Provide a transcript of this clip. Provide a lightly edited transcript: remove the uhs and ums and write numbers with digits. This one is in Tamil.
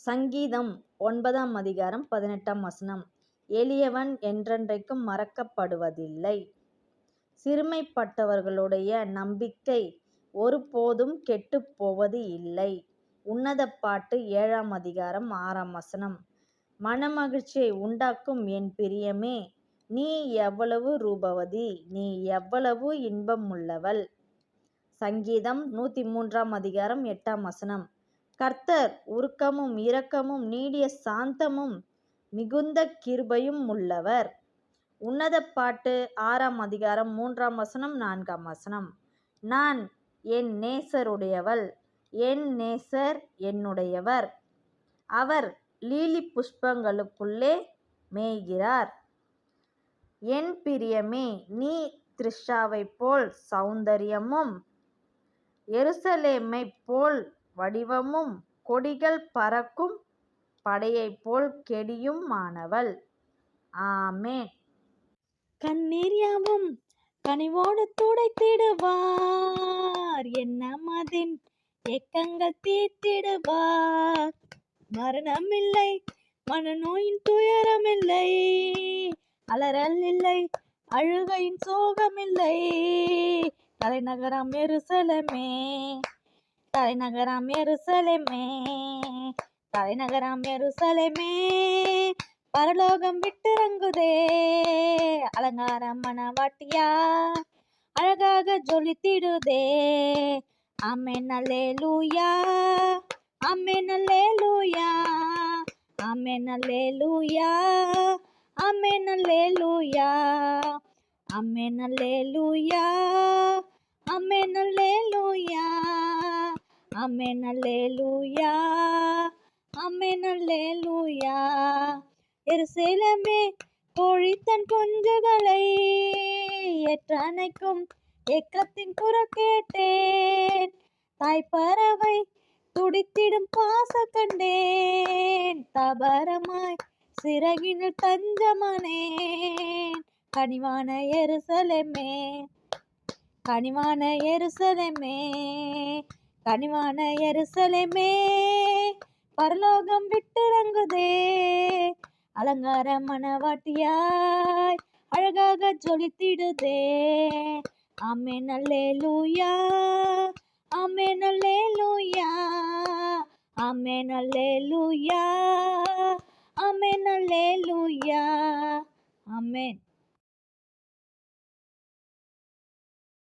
சங்கீதம் 9ஆம் அதிகாரம் 18ஆம் வசனம். எளியவன் என்றென்றைக்கும் மறக்கப்படுவதில்லை. சிறுமைப்பட்டவர்களுடைய நம்பிக்கை ஒருபோதும் கெட்டுப் போவது இல்லை. உன்னத பாட்டு 7ஆம் அதிகாரம் 6ஆம் வசனம். மனமகிழ்ச்சியை உண்டாக்கும் என் பிரியமே, நீ எவ்வளவு ரூபவதி, நீ எவ்வளவு இன்பமுள்ளவள். சங்கீதம் 103ஆம் அதிகாரம் 8ஆம் வசனம். கர்த்தர் உருக்கமும் இரக்கமும் நீடிய சாந்தமும் மிகுந்த கிருபையும் உள்ளவர். உன்னத பாட்டு 6ஆம் அதிகாரம் 3ஆம் வசனம் 4ஆம் வசனம். நான் என் நேசருடையவள், என் நேசர் என்னுடையவர். அவர் லீலி புஷ்பங்களுக்குள்ளே மேய்கிறார். என் பிரியமே, நீ திரிஷாவைப் போல் சௌந்தரியமும் எருசலேமைப் போல் வடிவமும் கொடிகள் பறக்கும் படையைப் போல் கெடியுமானவள். ஆமென். கண்ணீர் யாவும் கனிவோடு துடைத்திடுவார், என்ன மதின் ஏக்கங்கள் தீர்த்திடுவார். மரணமில்லை, மனநோயின் துயரமில்லை, அலறல் இல்லை, அழுகையின் சோகமில்லை. தலைநகரம் எருசலேமே, தலைநகரம் எருசலேமே, தலைநகரம் எருசலேமே, பரலோகம் விட்டிறங்குதே. அலங்கார மணவாட்டியா அழகாக ஜொலித்திடுதே. ஆமென் அல்லேலூயா, ஆமென் அல்லேலூயா, ஆமென் அல்லேலூயா, ஆமென் அல்லேலூயா, ஆமென் அல்லேலூயா, ஆமென் அல்லேலூயா, ஆமென் அல்லேலூயா, ஆமென் அல்லேலூயா. எருசலேமே, கோழி தன் குஞ்சுகளை ஏற்றணைக்கும் ஏக்கத்தின் குரல் கேட்டேன். தாய்ப்பறவை துடித்திடும் பாச கண்டேன். தாபரமாய் சிறகினில் தஞ்சமானேன். கனிவான எருசலேமே, கனிவான எருசலேமே, கனிவான எருசலேமே, பரலோகம் விட்டிறங்குதே. அலங்கார மணவாட்டியாய் அழகாக ஜொலித்திடுதே. ஆமென் அல்லேலூயா, ஆமென் அல்லேலூயா, ஆமென் அல்லேலூயா, ஆமென் அல்லேலூயா, ஆமென்.